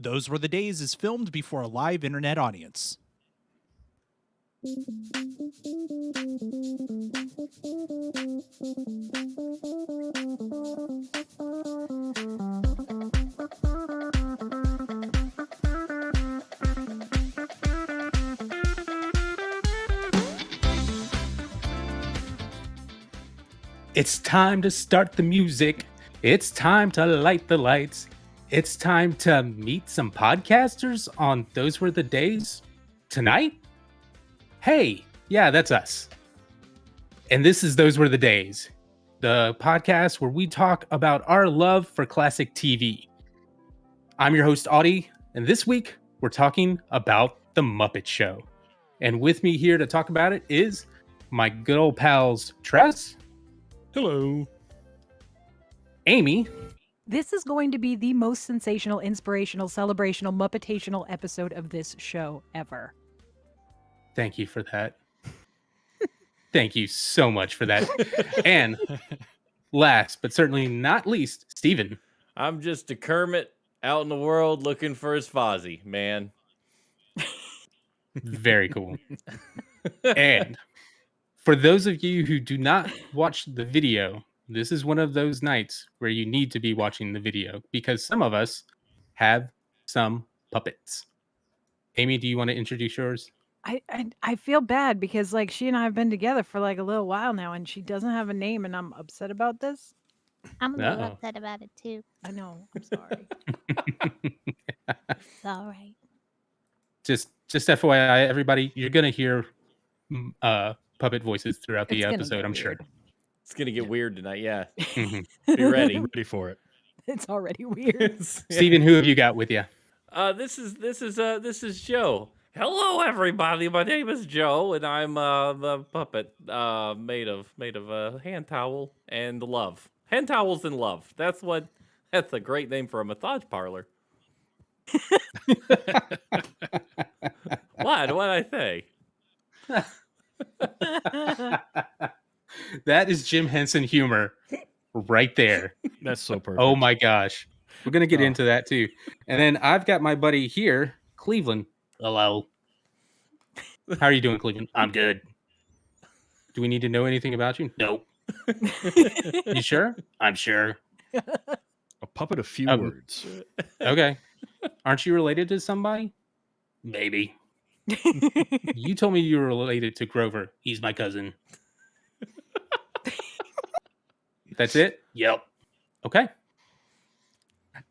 Those Were the Days is filmed before a live internet audience. It's time to start the music. It's time to light the lights. It's time to meet some podcasters on Those Were the Days tonight. Hey, yeah, that's us. And this is Those Were the Days, the podcast where we talk about our love for classic TV. I'm your host, Audie, and this week we're talking about The Muppet Show. And with me here to talk about it is my good old pals, Tress. Hello. Amy. This is going to be the most sensational, inspirational, celebrational, Muppetational episode of this show ever. Thank you for that. Thank you so much for that. And last, but certainly not least, Steven. I'm just a Kermit out in the world looking for his Fozzie, man. Very cool. And for those of you who do not watch the video, this is one of those nights where you need to be watching the video because some of us have some puppets. Amy, do you want to introduce yours? I feel bad because like she and I have been together for like a little while now and she doesn't have a name and I'm upset about this. I'm a little upset about it too. I know. I'm sorry. It's all right. Just FYI, everybody, you're gonna hear puppet voices throughout the episode, I'm sure. It's gonna get weird tonight, yeah. Mm-hmm. Be ready. Ready for it. It's already weird. Steven, who have you got with you? This is Joe. Hello, everybody. My name is Joe, and I'm the puppet made of hand towel and love. Hand towels and love. That's a great name for a massage parlor. What? What'd I say? That is Jim Henson humor right there. That's so perfect. Oh my gosh. We're going to get into that too. And then I've got my buddy here, Cleveland. Hello. How are you doing, Cleveland? I'm good. Do we need to know anything about you? Nope. You sure? I'm sure. A puppet of few words. Okay. Aren't you related to somebody? Maybe. You told me you were related to Grover. He's my cousin. That's it? Yep. Okay.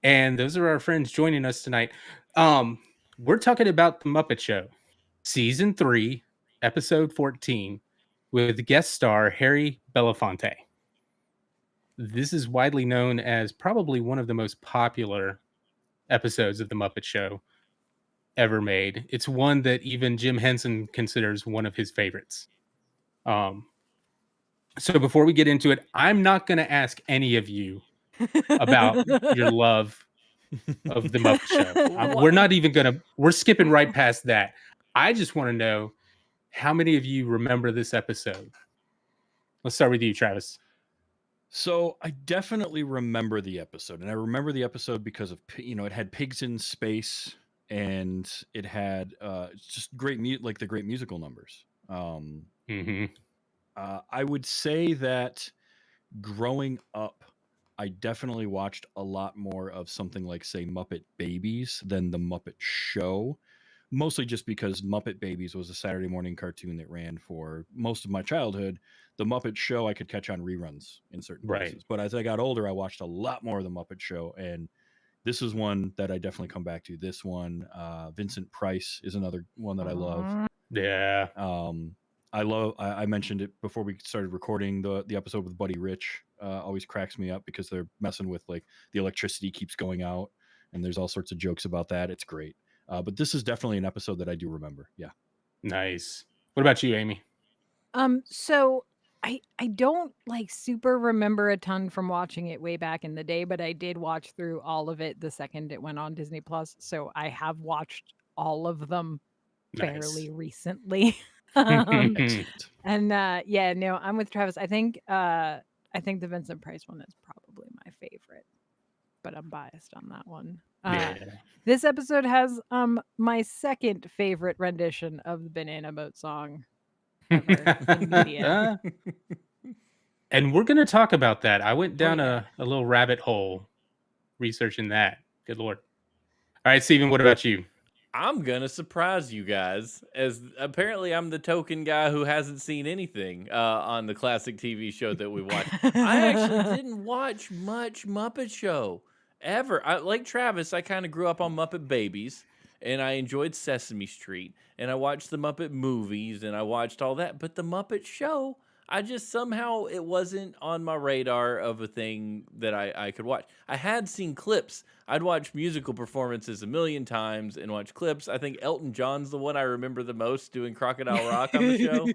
And those are our friends joining us tonight. We're talking about The Muppet Show, Season 3, Episode 14, with guest star Harry Belefonte. This is widely known as probably one of the most popular episodes of The Muppet Show ever made. It's one that even Jim Henson considers one of his favorites. So before we get into it, I'm not going to ask any of you about your love of The Muppet Show. We're skipping right past that. I just want to know how many of you remember this episode. Let's start with you, Travis. So I definitely remember the episode, and I remember the episode because of, it had pigs in space and it had just great the great musical numbers. I would say that growing up, I definitely watched a lot more of something like, say, Muppet Babies than The Muppet Show, mostly just because Muppet Babies was a Saturday morning cartoon that ran for most of my childhood. The Muppet Show I could catch on reruns in certain places. But as I got older, I watched a lot more of The Muppet Show, and this is one that I definitely come back to. This one, Vincent Price is another one that I love. Yeah. I mentioned it before we started recording the episode with Buddy Rich. Always cracks me up because they're messing with like the electricity keeps going out and there's all sorts of jokes about that. It's great. But this is definitely an episode that I do remember. Yeah. Nice. What about you, Amy? So I don't like super remember a ton from watching it way back in the day, but I did watch through all of it the second it went on Disney Plus. So I have watched all of them fairly recently. I'm with Travis. I think the Vincent Price one is probably my favorite. but I'm biased on that one. Yeah. This episode has my second favorite rendition of the Banana Boat song ever in media. And we're gonna talk about that. I went Oh, down yeah. a little rabbit hole researching that. Good lord. All right, Steven, what about you? I'm gonna surprise you guys, as apparently I'm the token guy who hasn't seen anything on the classic TV show that we watched. I actually didn't watch much Muppet Show ever. Like Travis, I kind of grew up on Muppet Babies, and I enjoyed Sesame Street, and I watched the Muppet movies, and I watched all that. But the Muppet Show, I just somehow it wasn't on my radar of a thing that I could watch. I had seen clips. I'd watch musical performances a million times and watch clips. I think Elton John's the one I remember the most doing Crocodile Rock on the show.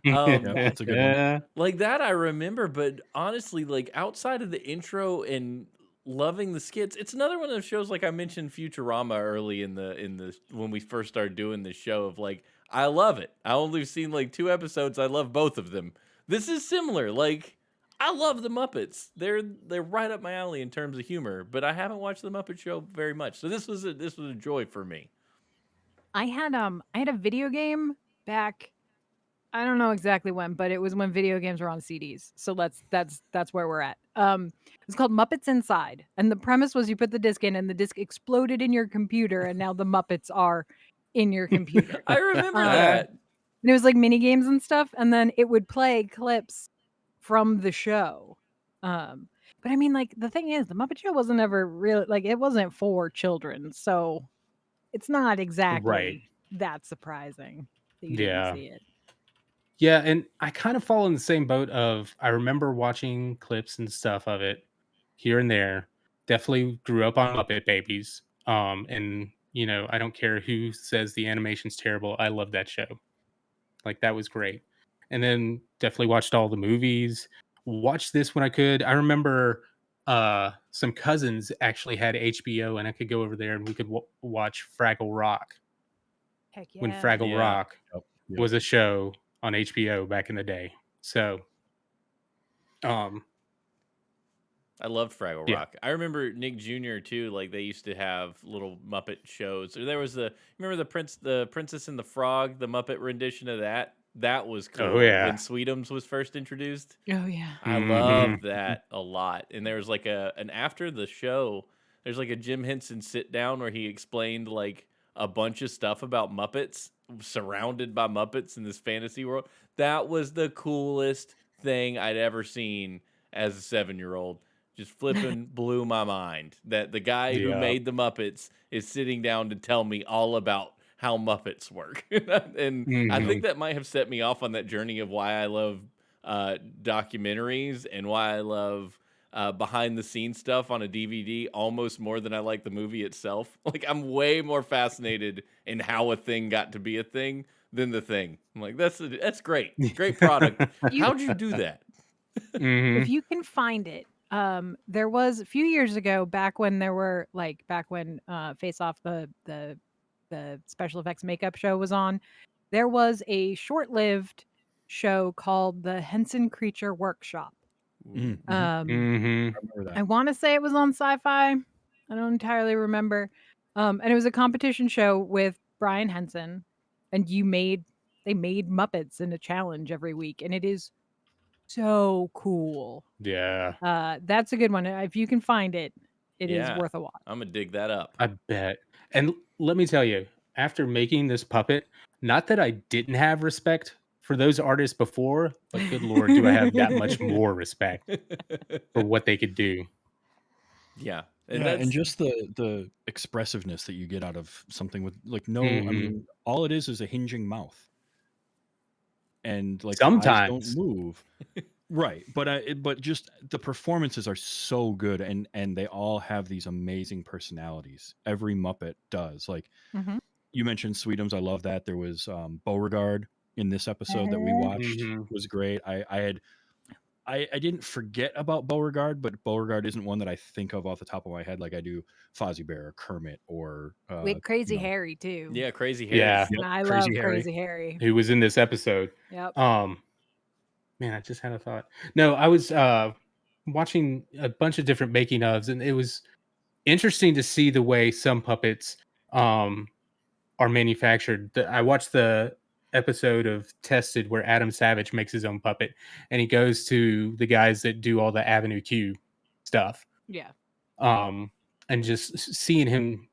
Yeah, that's a good one. Like that I remember, but honestly, like outside of the intro and loving the skits, it's another one of those shows like I mentioned Futurama early in the when we first started doing this show of like I love it. I only seen like 2 episodes. I love both of them. This is similar. Like I love the Muppets. They're right up my alley in terms of humor, but I haven't watched the Muppet Show very much. So this was a joy for me. I had a video game back. I don't know exactly when, but it was when video games were on CDs. So that's where we're at. It's called Muppets Inside, and the premise was you put the disc in, and the disc exploded in your computer, and now the Muppets are in your computer. I remember that. And it was like mini games and stuff, and then it would play clips from the show. But I mean, like the thing is, the Muppet Show wasn't ever really like it wasn't for children, so it's not exactly that surprising that you didn't see it. Yeah, and I kind of fall in the same boat of I remember watching clips and stuff of it here and there. Definitely grew up on Muppet Babies. And you know, I don't care who says the animation's terrible. I love that show. Like that was great. And then definitely watched all the movies. Watched this when I could. I remember some cousins actually had HBO, and I could go over there and we could watch Fraggle Rock Heck yeah. when Fraggle Rock Yep. was a show on HBO back in the day. So, I loved Fraggle Yeah. Rock. I remember Nick Jr. too. Like they used to have little Muppet shows. There was remember the Princess and the Frog, the Muppet rendition of that. That was cool. yeah. When Sweetums was first introduced. Oh yeah. I loved that a lot. And there was like an after the show, there's like a Jim Henson sit down where he explained like a bunch of stuff about Muppets, surrounded by Muppets in this fantasy world. That was the coolest thing I'd ever seen as a 7-year-old. Just flipping blew my mind that the guy who Yeah. made the Muppets is sitting down to tell me all about how Muppets work. And I think that might have set me off on that journey of why I love documentaries and why I love behind the scenes stuff on a DVD almost more than I like the movie itself. Like I'm way more fascinated in how a thing got to be a thing than the thing. I'm like, that's great. Great product. How'd you do that? If you can find it, there was a few years ago back when Face Off the special effects makeup show was on, there was a short-lived show called the Henson Creature Workshop. Mm-hmm. I remember that. want to say it was on Sci-Fi. I don't entirely remember. And it was a competition show with Brian Henson, and they made Muppets in a challenge every week, and it is so cool. Yeah. That's a good one. If you can find it, it is Yeah. worth a watch. I'm gonna dig that up. I bet. And let me tell you, after making this puppet, not that I didn't have respect for those artists before, but good lord, do I have that much more respect for what they could do. Yeah. And just the expressiveness that you get out of something with like I mean, all it is a hinging mouth. And like sometimes the eyes don't move. Right. But just the performances are so good and they all have these amazing personalities. Every Muppet does. Like you mentioned Sweetums, I love that. There was Beauregard in this episode that we watched was great. I didn't forget about Beauregard, but Beauregard isn't one that I think of off the top of my head like I do Fozzie Bear or Kermit or with Crazy Harry too. Yeah, Crazy Harry. Yeah. Yep, I love Crazy Harry. Who was in this episode. Yep. Man, I just had a thought. No, I was watching a bunch of different making ofs, and it was interesting to see the way some puppets are manufactured. I watched the episode of Tested where Adam Savage makes his own puppet, and he goes to the guys that do all the Avenue Q stuff. Yeah. And just seeing him,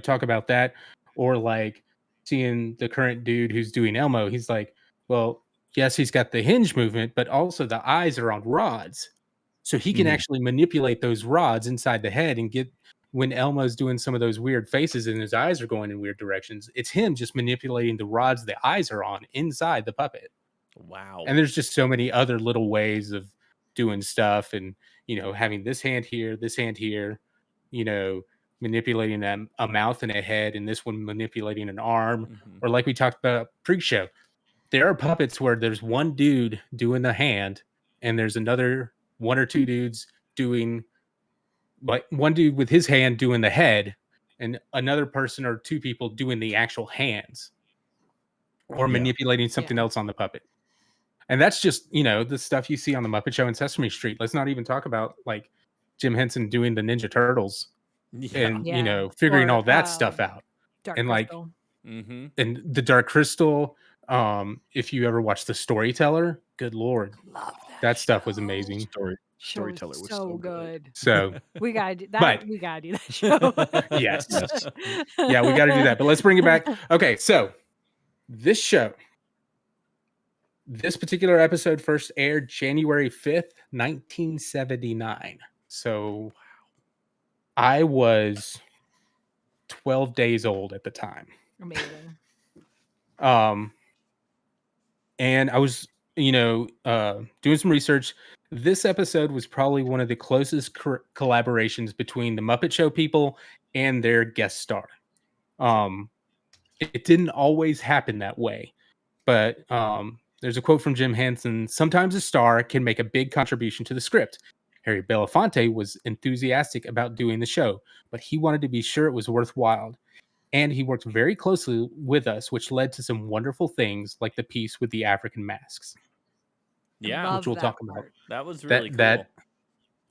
talk about that, or like seeing the current dude who's doing Elmo, he's like, well, yes, he's got the hinge movement, but also the eyes are on rods. So he can actually manipulate those rods inside the head and get, when Elmo's doing some of those weird faces and his eyes are going in weird directions, it's him just manipulating the rods the eyes are on inside the puppet. Wow. And there's just so many other little ways of doing stuff, and having this hand here, manipulating a mouth and a head, and this one manipulating an arm. Or like we talked about pre-show, there are puppets where there's one dude doing the hand and there's another one or two dudes doing, like one dude with his hand doing the head and another person or two people doing the actual hands, or manipulating something else on the puppet. And that's just, the stuff you see on the Muppet Show and Sesame Street. Let's not even talk about like Jim Henson doing the Ninja Turtles and, figuring all that stuff out. Dark and Crystal. And the Dark Crystal. If you ever watch The Storyteller, good Lord. Love that stuff was amazing. Storyteller was so good. So we gotta do that. We gotta do that show. yes. Yeah, we gotta do that. But let's bring it back. Okay, so this particular episode first aired January 5th, 1979. So I was 12 days old at the time. Amazing. And I was, doing some research. This episode was probably one of the closest collaborations between the Muppet Show people and their guest star. It didn't always happen that way, but there's a quote from Jim Henson: "Sometimes a star can make a big contribution to the script. Harry Belefonte was enthusiastic about doing the show, but he wanted to be sure it was worthwhile. And he worked very closely with us, which led to some wonderful things like the piece with the African masks." Yeah. Which we'll talk about. That was really cool.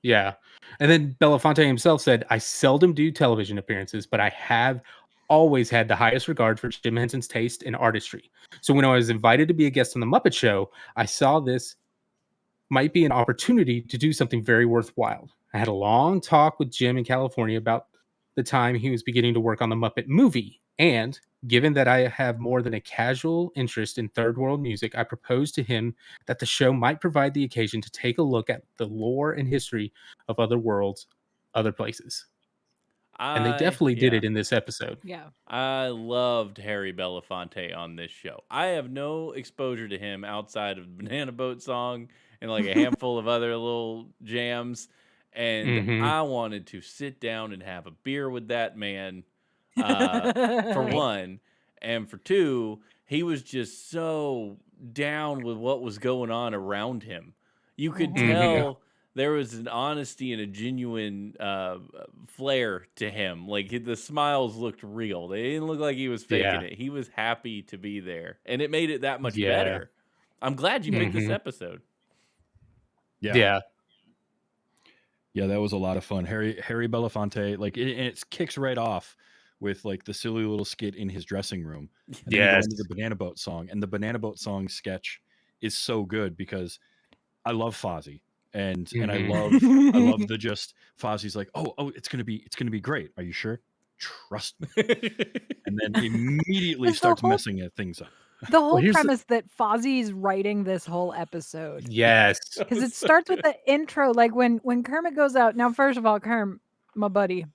Yeah. And then Belafonte himself said, "I seldom do television appearances, but I have always had the highest regard for Jim Henson's taste and artistry. So when I was invited to be a guest on The Muppet Show, I saw this might be an opportunity to do something very worthwhile. I had a long talk with Jim in California about the time he was beginning to work on the Muppet movie. And given that I have more than a casual interest in third world music, I proposed to him that the show might provide the occasion to take a look at the lore and history of other worlds, other places." And they definitely did it in this episode. Yeah. I loved Harry Belafonte on this show. I have no exposure to him outside of the Banana Boat song and like a handful of other little jams. And I wanted to sit down and have a beer with that man, for one. And for two, he was just so down with what was going on around him. You could tell there was an honesty and a genuine flair to him. Like the smiles looked real. They didn't look like he was faking it. He was happy to be there, and it made it that much better. I'm glad you picked this episode. Yeah. Yeah, that was a lot of fun. Harry Belafonte, like it kicks right off with like the silly little skit in his dressing room. And then you go into the Banana Boat song, and the Banana Boat song sketch is so good because I love Fozzie. And I love the just Fozzie's like, oh, it's gonna be great. Are you sure? Trust me. And then immediately starts messing things up. The whole premise that Fozzie's writing this whole episode. Yes. Because it starts with the intro, like when Kermit goes out. Now, first of all, Kerm, my buddy,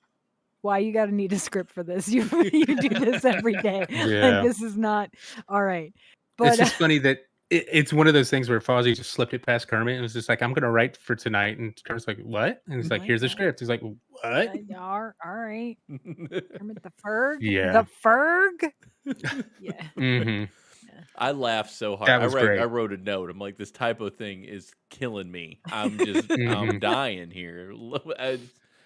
why you gotta need a script for this? You do this every day. Like, this is not all right. But it's just funny that it's one of those things where Fozzie just slipped it past Kermit and was just like, "I'm gonna write for tonight," and Kermit's like, "What?" And he's like, "Here's the script." He's like, "What?" All right. Kermit the Ferg. Yeah. The Ferg. Yeah. I laughed so hard. That was great. I wrote a note. I'm like, this typo thing is killing me. I'm just, I'm dying here.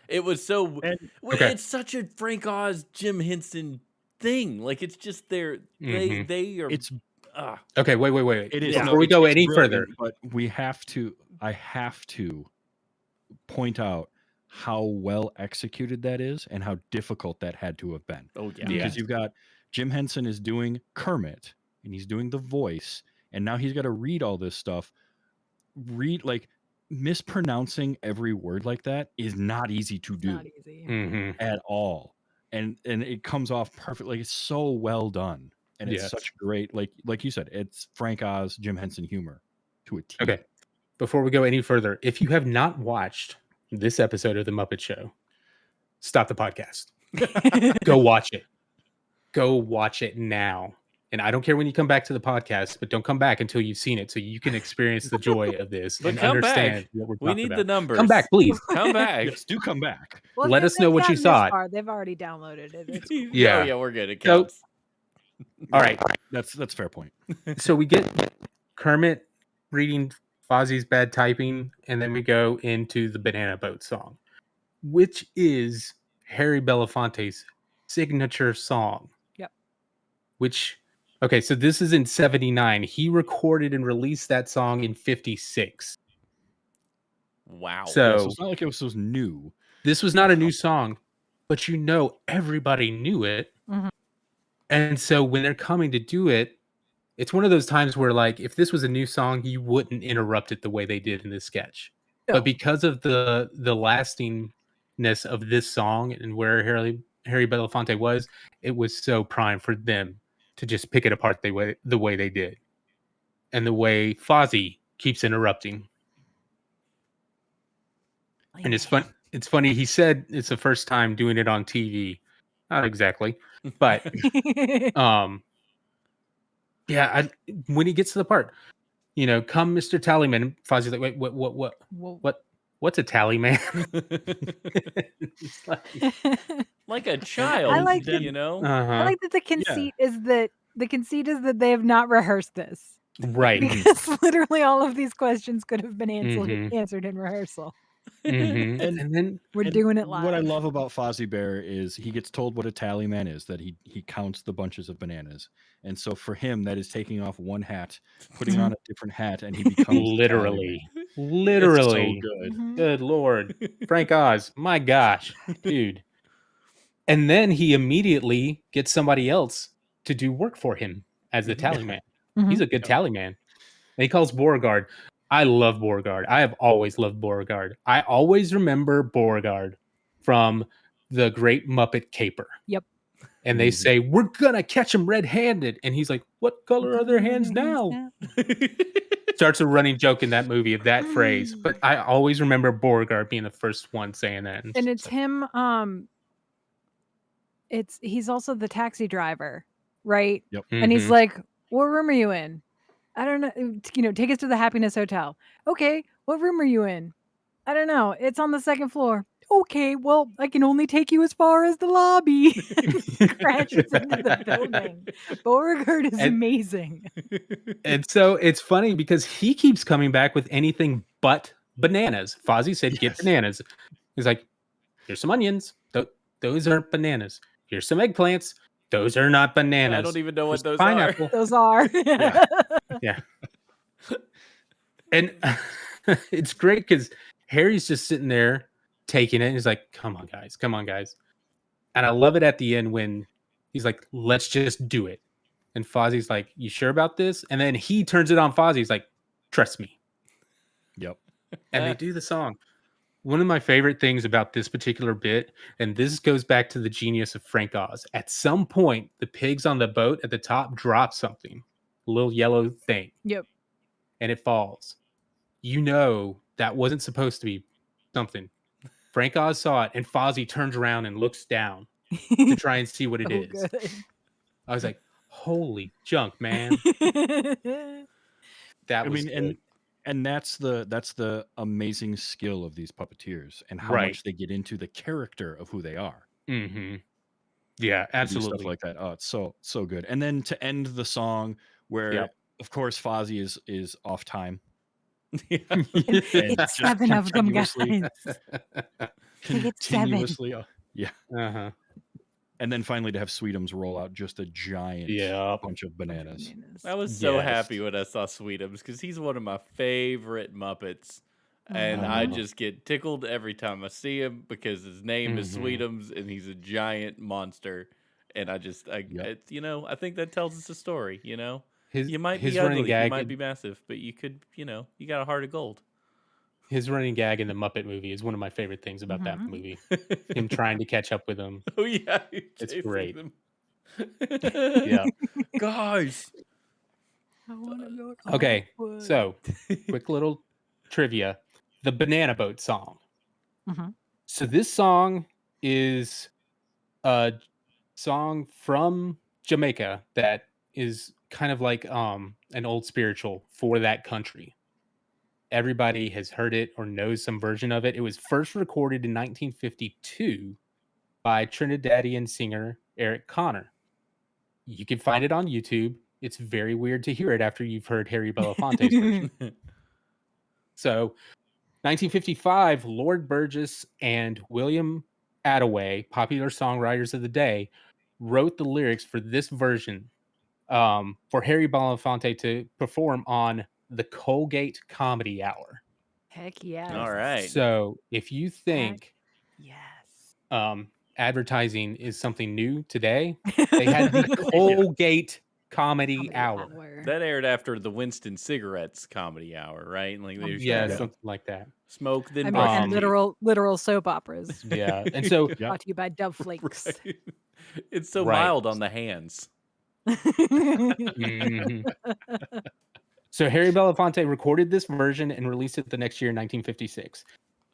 It was so. It's such a Frank Oz, Jim Henson thing. Like it's just they are. It's okay. Wait. It is before we go any further, but I have to point out how well executed that is and how difficult that had to have been. Oh yeah. Because you've got Jim Henson is doing Kermit and he's doing the voice, and now he's got to read all this stuff. Like mispronouncing every word like that is not easy to do Not easy. at all. And it comes off perfect. Like it's so well done. And it's Yes. such great, like you said, it's Frank Oz, Jim Henson humor to a T. Okay. Before we go any further, if you have not watched this episode of The Muppet Show, stop the podcast. Go watch it. Go watch it now. And I don't care when you come back to the podcast, but don't come back until you've seen it so you can experience the joy of this But and come understand back. what we're We talking need about. the numbers. Come back, please. Come back. Yes, do come back. Well, Let if us know they've what you gotten this thought. far, they've already downloaded it. It's cool. Yeah. Oh yeah, we're good. It So- counts. All right. That's a fair point. So we get Kermit reading Fozzie's bad typing, and then we go into the Banana Boat song, which is Harry Belafonte's signature song. Yep. Which, okay, so this is in 79. He recorded and released that song in 56. Wow. So, Yeah, so it's not like it was new. this was not a new song, but everybody knew it. Mhm. And so when they're coming to do it, it's one of those times where, like, if this was a new song, you wouldn't interrupt it the way they did in this sketch. No. But because of the lastingness of this song and where Harry Belafonte was, it was so prime for them to just pick it apart the way they did, and the way Fozzie keeps interrupting. And it's fun. It's funny. He said it's the first time doing it on TV. Not exactly, but yeah. When he gets to the part, come Mr. Tallyman. Fozzie's like, wait, what's a tally man? It's like, Like a child. I like that, that- Uh-huh. I like that the conceit is that they have not rehearsed this. right. Because literally all of these questions could have been Mhm. answered in rehearsal. Mhm. And- And then We're And doing it live. What I love about Fozzie Bear is he gets told what a tally man is, that he counts the bunches of bananas. And so for him, that is taking off one hat, putting on a different hat, and he becomes the tally literally, man. literally, It's so good. Mhm. good Lord, Frank Oz, my gosh, dude. And then he immediately gets somebody else to do work for him as the tally man. Mhm. He's a good tally man. And he calls Beauregard. I love Beauregard. I have always loved Beauregard. I always remember Beauregard from the Great Muppet Caper. Yep. And they Mhm. say, we're going to catch him red-handed. And he's like, what color are their hands now? Starts a running joke in that movie of that phrase. But I always remember Beauregard being the first one saying that. And it's him. He's also the taxi driver, right? And he's Mhm. like, "What room are you in?" I don't know. Take us to the Happiness Hotel. Okay, what room are you in? I don't know. It's on the second floor. Okay, well, I can only take you as far as the lobby. Crashes into the building. Beauregard is And- amazing. And so it's funny because he keeps coming back with anything but bananas. Fozzie said, get Yes. bananas. He's like, here's some onions. Those aren't bananas. Here's some eggplants. Those are not bananas. I don't even know Here's what those pineapple. Those are. Yeah. And it's great because Harry's just sitting there taking it. And he's like, come on, guys. Come on, guys. And I love it at the end when he's like, let's just do it. And Fozzie's like, you sure about this? And then he turns it on Fozzie. He's like, trust me. Yep. And they do the song. One of my favorite things about this particular bit, and this goes back to the genius of Frank Oz. At some point, the pigs on the boat at the top drop something, a little yellow thing. Yep. And it falls. You know that wasn't supposed to be something. Frank Oz saw it, and Fozzie turns around and looks down to try and see what it is. Good. I was like, holy junk, man. That was good. And that's the amazing skill of these puppeteers and how Right. much they get into the character of who they are. Mm-hmm. Yeah, To do absolutely. stuff like that. Oh, it's so good. And then to end the song, where Yep. of course Fozzie is off time. It's just 7 of them, guys. continuously- It's 7. Continuously, Uh-huh. and then finally to have Sweetums roll out just a giant Yeah. bunch of bananas. I was so Yes. happy when I saw Sweetums because he's one of my favorite Muppets. And I Mhm. just get tickled every time I see him because his name is Mhm. Sweetums and he's a giant monster. And I Yep. it's, I think that tells us a story. His You might be his running ugly, you gag might be massive, but you could, you got a heart of gold. his running gag in the Muppet movie is one of my favorite things about that Mhm. movie. Him trying to catch up with him. Oh yeah, he's It's chasing great. them. Yeah. Guys. I want to go to Okay. Hollywood. So, quick little trivia. The Banana Boat song. Mhm. So this song is a song from Jamaica that is kind of like an old spiritual for that country. Everybody has heard it or knows some version of it. It was first recorded in 1952 by Trinidadian singer Eric Connor. You can find it on YouTube. It's very weird to hear it after you've heard Harry Belafonte's version. So, 1955, Lord Burgess and William Attaway, popular songwriters of the day, wrote the lyrics for this version for Harry Belafonte to perform on the Colgate Comedy Hour. Heck yes. All right. So, if you think Yes. advertising is something new today, they had the Colgate Comedy Hour. That aired after the Winston Cigarettes Comedy Hour, right? Like I'm there's Yeah, sure. something like that. smoke, then I mean, brush and your literal soap operas. Yeah, and so Yep. Brought to you by Dove teeth. Flakes. Right. It's so Right. mild on the hands. Mhm. So Harry Belafonte recorded this version and released it the next year in 1956.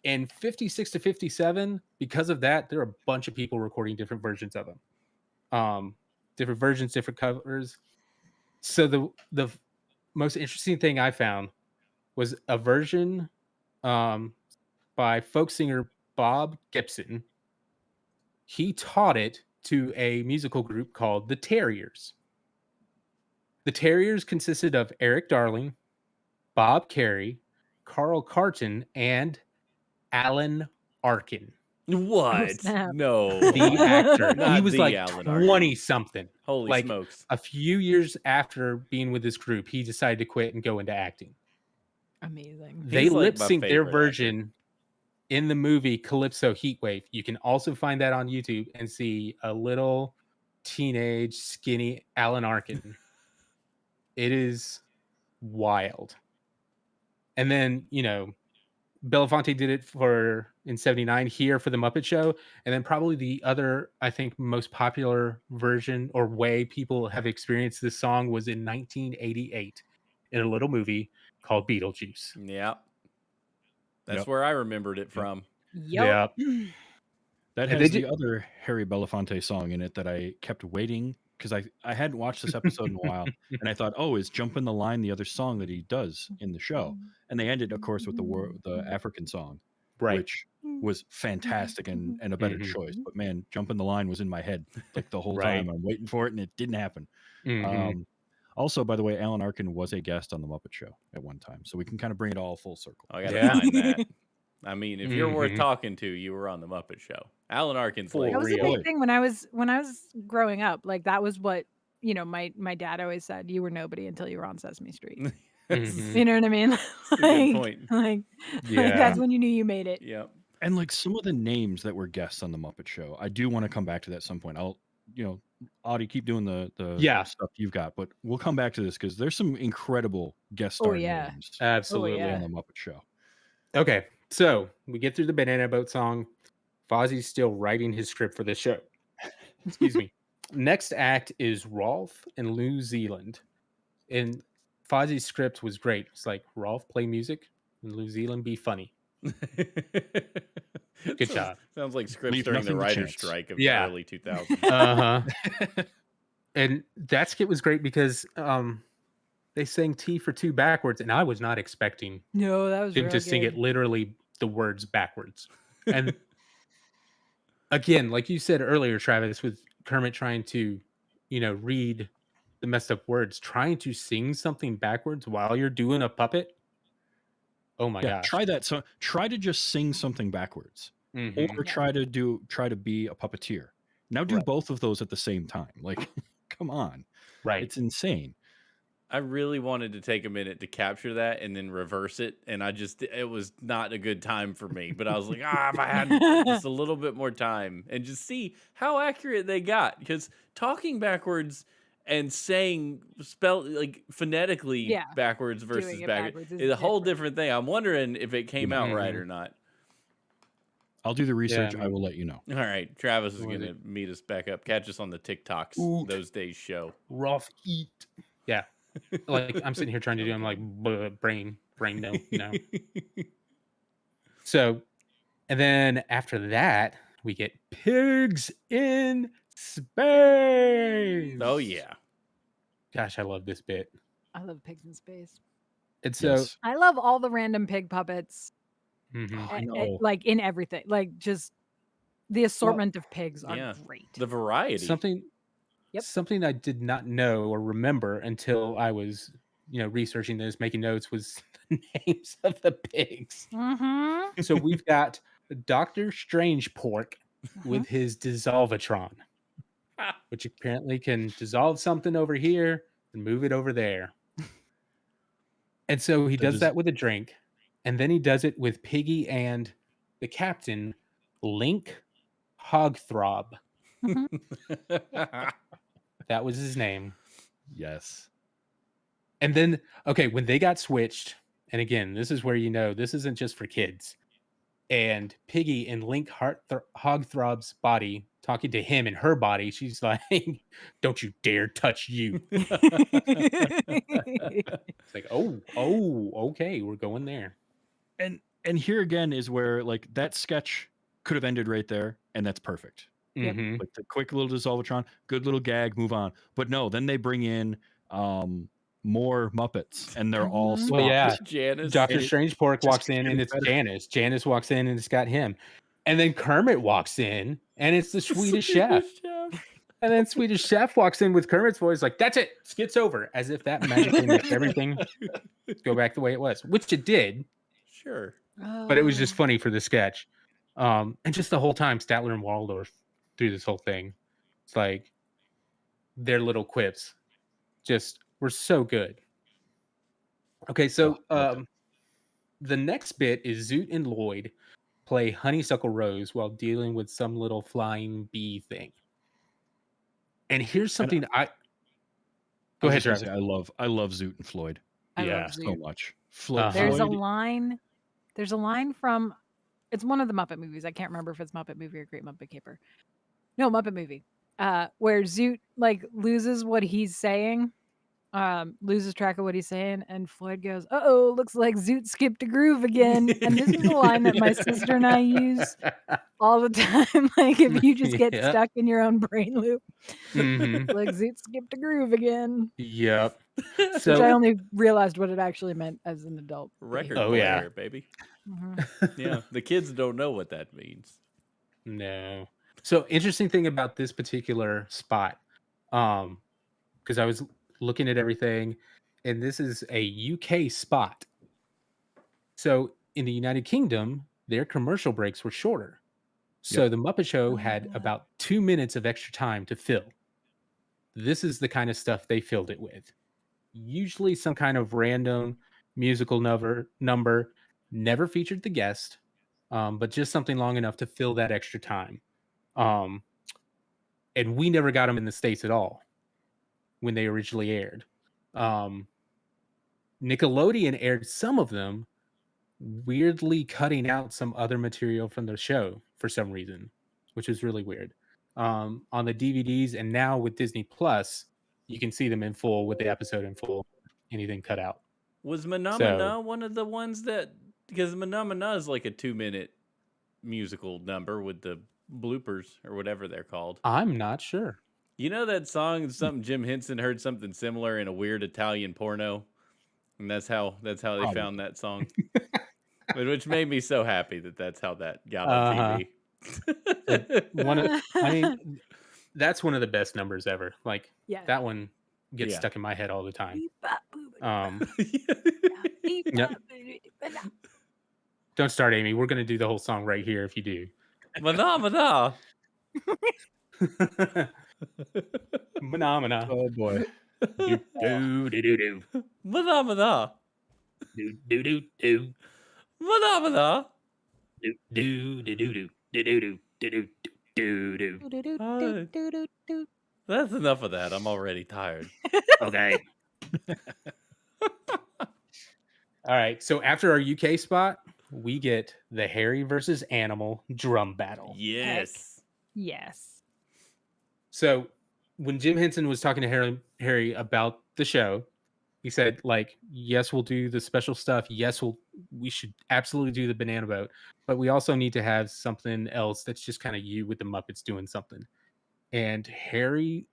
In 56 to 57, because of that, there are a bunch of people recording different versions of them. Different versions, different covers. So the most interesting thing I found was a version by folk singer Bob Gibson. He taught it to a musical group called the Terriers. The Terriers consisted of Eric Darling, Bob Carey, Carl Carton, and Alan Arkin, What? snap. No. the actor. He Not was the like Alan Arkin. 20 something. Holy Like smokes. a few years after being with this group, he decided to quit and go into acting. Amazing. They He's, like, lip my synced their favorite actor. version in the movie Calypso Heatwave. You can also find that on YouTube and see a little teenage skinny Alan Arkin. It is wild. And then, Belafonte did it in 79 here for the Muppet Show. And then probably the other, I think, most popular version or way people have experienced this song was in 1988 in a little movie called Beetlejuice. Yeah. That's Yep. where I remembered it from. Yep. That And has they the other Harry Belafonte song in it that I kept waiting because I hadn't watched this episode in a while, and I thought, oh, is "Jump in the Line" the other song that he does in the show? And they ended, of course, with the African song, Right. which was fantastic and a better Mhm. choice. But man, "Jump in the Line" was in my head like the whole Right. time. I'm waiting for it, and it didn't happen. Mhm. Also, by the way, Alan Arkin was a guest on the Muppet Show at one time, so we can kind of bring it all full circle. I gotta Yeah. find that. I mean, if you're worth Mhm. talking to, you were on the Muppet Show. Alan Arkin's For like That was a real. big thing when I was growing up. Like that was what my dad always said. You were nobody until you were on Sesame Street. Mhm. You know what I mean? That's a good point. Like Yeah. that's when you knew you made it. Yep. And like some of the names that were guests on the Muppet Show, I do want to come back to that at some point. Audie, keep doing the Yeah. stuff you've got, but we'll come back to this because there's some incredible guest Oh, star yeah. names Absolutely. yeah. on the Muppet Show. Okay. So we get through the Banana Boat song. Fozzie's still writing his script for this show. Excuse me. Next act is Rolf and New Zealand. And Fozzie's script was great. It's like Rolf play music and New Zealand be funny. Good job. Sounds like scripts Leave during the nothing to writer's chance. strike of Yeah. the early 2000s. Uh-huh. And that skit was great because they sang T for two backwards, and I was not expecting No, that was him real to sing good. it literally the words backwards. And again, like you said earlier, Travis, with Kermit trying to, read the messed up words, trying to sing something backwards while you're doing a puppet. Oh my gosh. Try that. So try to just sing something backwards, Mhm. or try to be a puppeteer. Now do Right. both of those at the same time. Like, come on, Right. it's insane. I really wanted to take a minute to capture that and then reverse it, and it was not a good time for me. But I was like, if I had just a little bit more time and just see how accurate they got, because talking backwards and saying like phonetically backwards versus Doing it backwards backwards is is a whole different. different thing. I'm wondering if it came out right Mhm. or not. I'll do the research. I I mean, will let you know. All right, Travis is what was gonna it? meet us back up. Catch us on the TikToks Oot. those days show. Rough eat. Yeah. Like I'm sitting here trying to do. I'm like brain no. So, and then after that, we get Pigs in Space. Oh yeah. Gosh, I love this bit. I love pigs in space. And so, Yes. I love all the random pig puppets, mhm. I know. like in everything. Like just the assortment of pigs are Yeah. great. The variety. Something I did not know or remember until I was, researching this, making notes, was the names of the pigs. Mm-hmm. So we've got Dr. Strange Pork with his Dissolvatron, which apparently can dissolve something over here and move it over there. And so he does that with a drink, and then he does it with Piggy and the captain, Link Hogthrob. That was his name. Yes. And then, okay, when they got switched, and again, this is where this isn't just for kids. And Piggy in Link Hogthrob's body, talking to him in her body, she's like, "Don't you dare touch you." It's like, oh, okay, we're going there. And here again is where like that sketch could have ended right there, and that's perfect. Yep. Mhm. Like the quick little Dissolvatron, good little gag, move on. But no, then they bring in more Muppets, and they're all Mhm. Well, yeah. swapped. Janice. Dr. Strange Pork just walks keeps in, and getting it's better. Janice. Janice walks in, and it's got him. And then Kermit walks in, and it's the Swedish chef. And then Swedish Chef walks in with Kermit's voice, like, "That's it, skit's over," as if that magically makes everything go back the way it was, which it did, Sure. but it was just funny for the sketch. And just the whole time, Statler and Waldorf through this whole thing, it's like their little quips just were so good. Okay, so the next bit is Zoot and Lloyd play Honeysuckle Rose while dealing with some little flying bee thing. And here's something Go ahead, Travis. I love Zoot and Floyd. I Yeah. love So Zoot. much. There's a Floyd, line. There's a line from. It's one of the Muppet movies. I can't remember if it's Muppet Movie or Great Muppet Caper. No, Muppet Movie. Where Zoot like loses what he's saying, loses track of what he's saying, and Floyd goes, "Uh-oh, looks like Zoot skipped a groove again." And this is a line that my sister and I use all the time. Like if you just get Yeah. stuck in your own brain loop, Mhm. like Zoot skipped a groove again. Yep. Which I So only realized what it actually meant as an adult. Record Oh, player, yeah. baby. Mhm. Yeah. The kids don't know what that means. No. So interesting thing about this particular spot, because I was looking at everything, and this is a UK spot. So in the United Kingdom, their commercial breaks were shorter. So the Muppet Show had about 2 minutes of extra time to fill. This is the kind of stuff they filled it with. Usually some kind of random musical number, never featured the guest, but just something long enough to fill that extra time. And we never got them in the States at all when they originally aired. Nickelodeon aired some of them, weirdly cutting out some other material from the show for some reason, which is really weird. On the DVDs, and now with Disney Plus, you can see them in full with the episode in full, anything cut out. Was Manamana one of the ones that, because Manamana is like a 2-minute musical number with the bloopers or whatever they're called. I'm not sure. You know that song, something Jim Henson heard something similar in a weird Italian porno, and that's how they found that song. Which made me so happy that that's how that got on TV. That's one of the best numbers ever. Like that one gets stuck in my head all the time. Don't start, Amy. We're gonna do the whole song right here if you do. Mana. Phenomena. Oh boy. Do do do do do Mana. do do do do Mana. do do do do do do do do do do. Uh, That's enough of that. I'm already tired. Okay. All right. So after our UK spot, we get the Harry versus Animal drum battle. Yes. Yes. So when Jim Henson was talking to Harry about the show, he said, like, yes, we'll do the special stuff. Yes, we should absolutely do the banana boat, but we also need to have something else that's just kind of you with the Muppets doing something. And Harry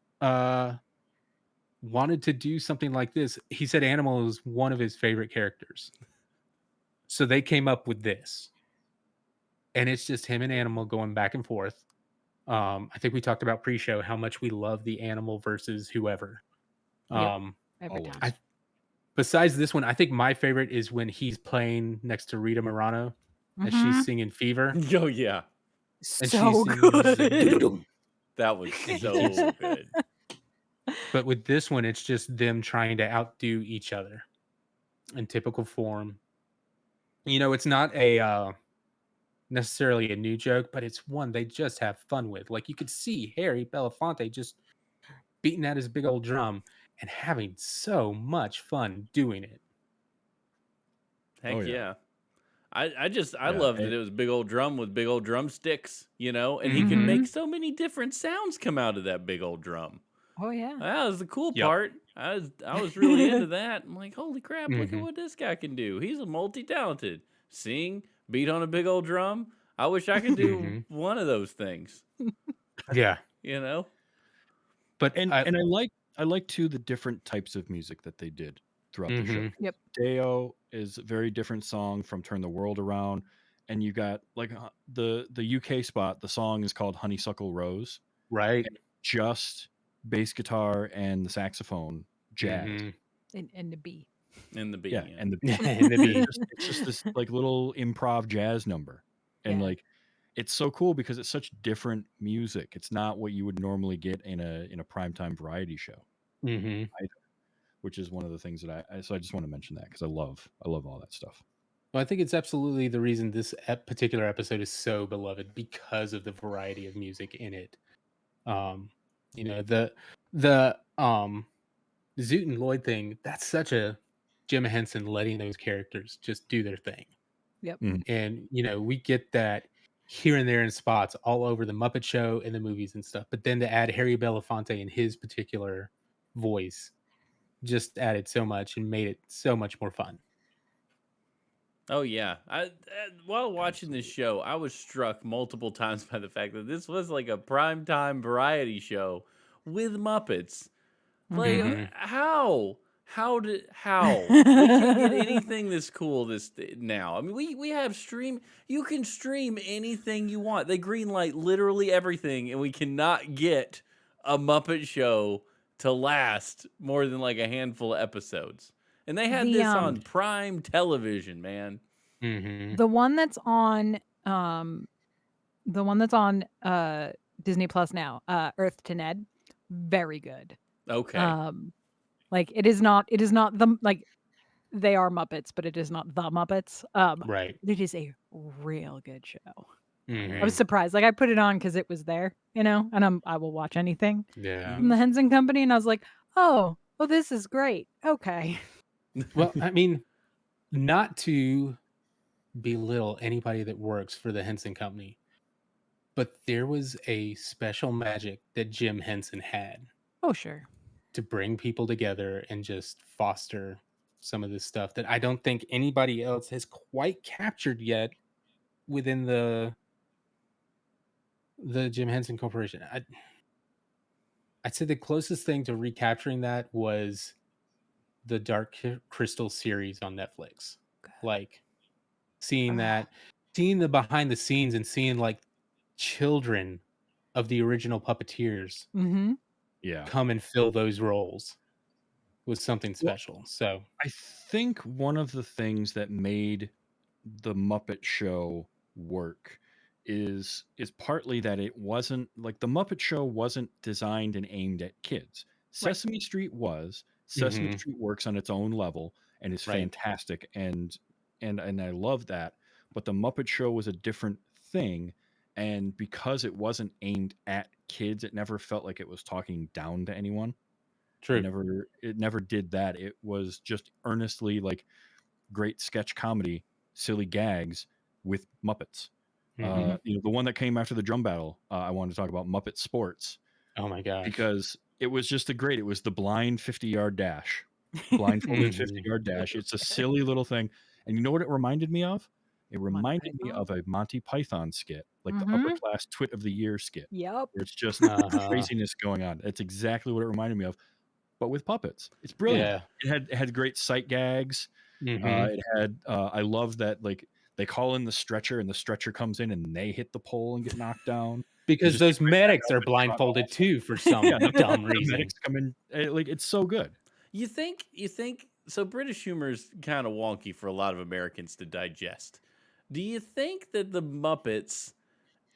wanted to do something like this. He said Animal is one of his favorite characters. So they came up with this. And it's just him and Animal going back and forth. I think we talked about pre-show how much we love the Animal versus whoever. Every Always. time. Besides this one, I think my favorite is when he's playing next to Rita Morano and Mhm. she's singing Fever. Oh yeah. And So she's singing, good. "Doo-doo-doo." That was so good. But with this one, it's just them trying to outdo each other in typical form. You know, it's not a necessarily a new joke, but it's one they just have fun with. Like you could see Harry Belafonte just beating at his big old drum and having so much fun doing it. Heck Oh, yeah. yeah. I Yeah, loved it. It was a big old drum with big old drumsticks, and he could Mhm. make so many different sounds come out of that big old drum. Oh yeah. That was the cool Yep. part. I was really into that. I'm like, holy crap, look at Mhm. what this guy can do. He's a multi-talented. Sing, beat on a big old drum. I wish I could do Mhm. one of those things, Yeah. you know? But And I like too the different types of music that they did throughout the show. Mhm. Yep. Deo is a very different song from Turn the World Around, and you got like the UK spot. The song is called Honeysuckle Rose, Right. just bass guitar and the saxophone jazz. Mhm. And the B. In the Yeah, beginning. and the And the beat. it's just this like little improv jazz number, and Yeah. like it's so cool because it's such different music. It's not what you would normally get in a primetime variety show, Mhm. which is one of the things that so I just want to mention that because I love all that stuff. Well, I think it's absolutely the reason this particular episode is so beloved because of the variety of music in it. You know, the Zoot and Lloyd thing, that's such a Jim Henson letting those characters just do their thing. Yep. And, you know, we get that here and there in spots all over the Muppet Show and the movies and stuff. But then to add Harry Belafonte in his particular voice just added so much and made it so much more fun. Oh yeah. While watching this show, I was struck multiple times by the fact that this was like a primetime variety show with Muppets. Like Mhm. Mhm. how? How? We can't get anything this cool now. I mean, we have stream. You can stream anything you want. They greenlight literally everything, and we cannot get a Muppet Show to last more than like a handful of episodes. And they had The, this on prime television, man. Mhm. The one that's on Disney Plus now, Earth to Ned, very good. Okay. Like it is not the like they are Muppets, but it is not the Muppets. Right. It is a real good show. I was Mhm. surprised. Like I put it on because it was there, and I will watch anything Yeah. from the Henson Company, and I was like, oh, this is great. Okay. Well, I mean, not to belittle anybody that works for the Henson Company, but there was a special magic that Jim Henson had Oh, sure. to bring people together and just foster some of this stuff that I don't think anybody else has quite captured yet within the Jim Henson Corporation. I'd say the closest thing to recapturing that was the Crystal series on Netflix. Like seeing that, seeing the behind the scenes and seeing like children of the original puppeteers Mm-hmm. Yeah. come and fill those roles was something Well, special. So I think one of the things that made the Muppet Show work is partly that it wasn't like the Muppet Show wasn't designed and aimed at kids. Right. Sesame Street was, Sesame Street works on its own level and is Right. fantastic, and I love that. But the Muppet Show was a different thing, and because it wasn't aimed at kids, it never felt like it was talking down to anyone. True. It never did that. It was just earnestly like great sketch comedy, silly gags with Muppets. Mhm. The one that came after the drum battle, I wanted to talk about Muppet Sports, Oh my gosh. because it was just it was the blind 50-yard dash, blindfolded Mhm. 50-yard dash. It's a silly little thing. And you know what it reminded me of? It reminded me Python? of a Monty Python skit, like the upper Mhm. class Twit of the Year skit, Yep. where it's just Uh-huh. craziness going on. It's exactly what it reminded me of, but with puppets. It's brilliant. Yeah. It had great sight gags. Mhm. It had I love that, like, they call in the stretcher and the stretcher comes in and they hit the pole and get knocked down. Because Just a those great medics are backup with truck blindfolded also. too for Yeah, some dumb the reason. medics come in, like, it's so good. You think so British humor's kind of wonky for a lot of Americans to digest. Do you think that the Muppets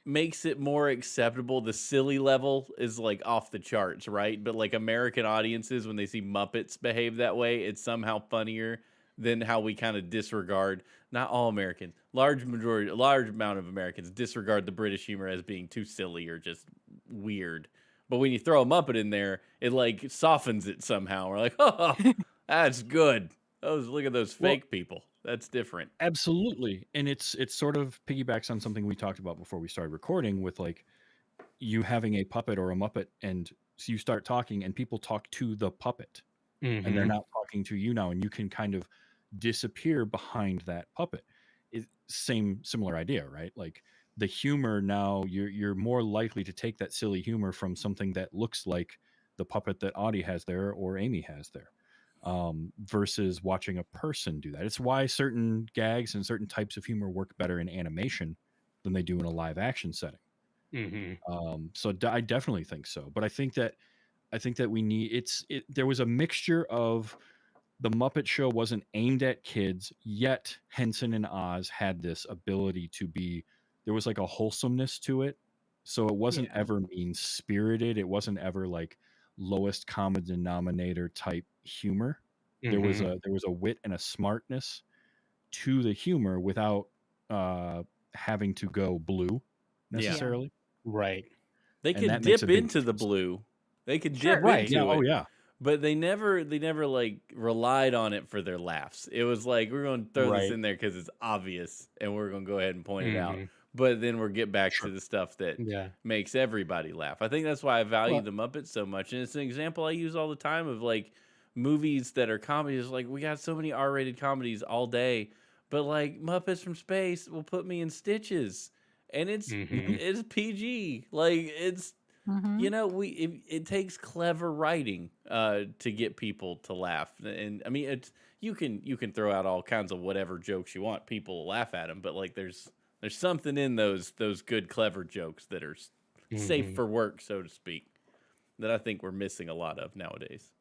makes it more acceptable? The silly level is like off the charts, right? But like American audiences, when they see Muppets behave that way, it's somehow funnier than how we kind of disregard, not all Americans, large amount of Americans disregard the British humor as being too silly or just weird. But when you throw a Muppet in there, it like softens it somehow. We're like, oh, that's good. Look at those Well, fake people. That's different. absolutely. And it's sort of piggybacks on something we talked about before we started recording, with like you having a puppet or a Muppet, and so you start talking and people talk to the puppet and they're Mhm. not talking to you now, and you can kind of disappear behind that puppet. Similar idea, right? Like the humor now, you're more likely to take that silly humor from something that looks like the puppet that Audie has there or Amy has there, versus watching a person do that. It's why certain gags and certain types of humor work better in animation than they do in a live action setting. Mhm. I definitely think so. But I think that we need there was a mixture of, the Muppet Show wasn't aimed at kids, yet Henson and Oz had this ability to be, there was like a wholesomeness to it. So it wasn't Yeah. ever mean spirited. It wasn't ever like lowest common denominator type humor. There was Mhm. a wit and a smartness to the humor without uh having to go blue Yeah. Yeah. necessarily. Right. They And could that makes a dip big into the difference. blue. They could Sure. dip Right. Yeah, into oh it, yeah. but they never like relied on it for their laughs. It was like, we're going to throw this Right. in there because it's obvious, and we're going to go ahead and point it out. Mhm. But then we'll get back Sure. to the stuff that Yeah. makes everybody laugh. I think that's why I value Well, the Muppets so much, and it's an example I use all the time of like movies that are comedies. Like, we got so many R-rated comedies all day, but like Muppets from Space will put me in stitches, and mhm. it's PG. Like, it's, Mhm. it takes clever writing to get people to laugh. And I mean, it's, you can throw out all kinds of whatever jokes you want, people will laugh at them, but like there's something in those good clever jokes that are safe Mhm. for work, so to speak, that I think we're missing a lot of nowadays.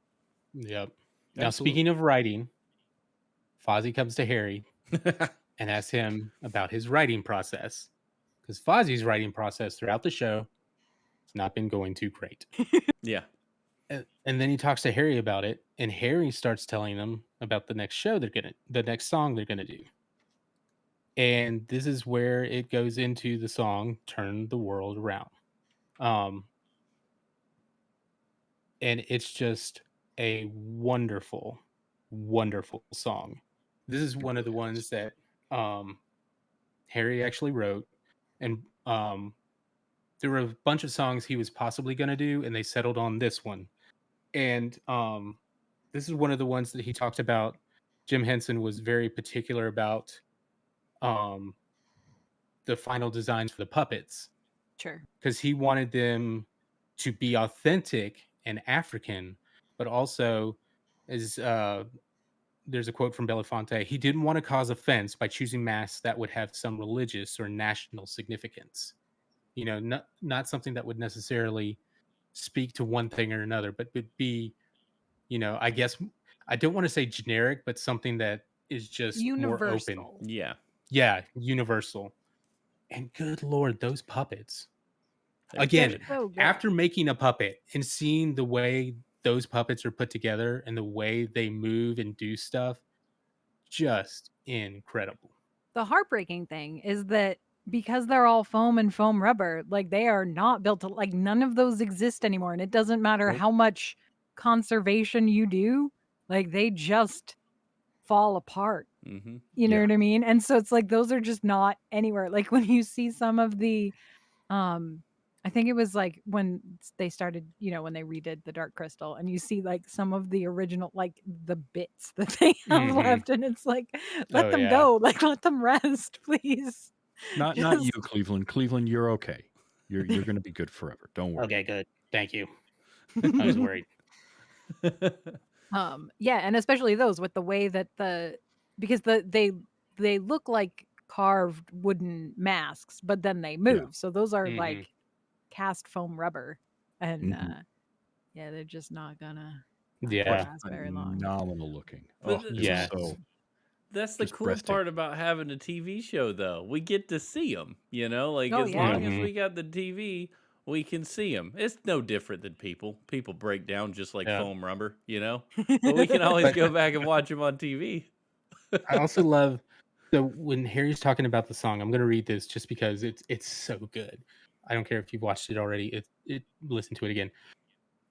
Yep. Now, Absolutely. speaking of writing, Fozzie comes to Harry and asks him about his writing process, because Fozzie's writing process throughout the show has not been going too great. Yeah. And then he talks to Harry about it, and Harry starts telling him about the next the next song they're gonna do. And this is where it goes into the song "Turn the World Around," um, and it's just a wonderful, wonderful song. This is one of the ones that um, Harry actually wrote, and there were a bunch of songs he was possibly going to do, and they settled on this one. And this is one of the ones that he talked about. Jim Henson was very particular about um, the final designs for the puppets, Sure. because he wanted them to be authentic and African, but also, as there's a quote from Belafonte, he didn't want to cause offense by choosing masks that would have some religious or national significance. Not something that would necessarily speak to one thing or another, but would be, I guess, I don't want to say generic, but something that is just more open. Universal. Yeah. Yeah, universal. And good Lord, those puppets. They're Again, good. So good. after making a puppet and seeing the way those puppets are put together and the way they move and do stuff, just incredible. The heartbreaking thing is that because they're all foam and foam rubber, like they are not built to, like none of those exist anymore. And it doesn't matter Nope. how much conservation you do, like they just fall apart. Mm-hmm. You know Yeah. what I mean? And so it's like those are just not anywhere. Like when you see some of the I think it was like when they started, when they redid the Dark Crystal and you see like some of the original, like the bits that they have Mhm. left, and it's like, let Oh, them yeah. go, like let them rest, please. Not you, Just- Cleveland. Cleveland, you're okay. You're going to be good forever. Don't worry. Okay, good. Thank you. I was worried. Yeah, and especially those with the way that because they look like carved wooden masks, but then they move. So those are Mhm. like cast foam rubber, and Mhm. yeah, they're just not gonna Yeah. last very long. Phenomenal looking. But Oh, it yes. was so That's the just cool breathtaking. part about having a TV show, though. We get to see them, Like, Oh, as yeah. long as Mhm. we got the TV, we can see them. It's no different than people. People break down just like Yeah. foam rubber, But we can always But- go back and watch them on TV. I also love when Harry's talking about the song. I'm going to read this just because it's so good. I don't care if you've watched it already. Listen to it again.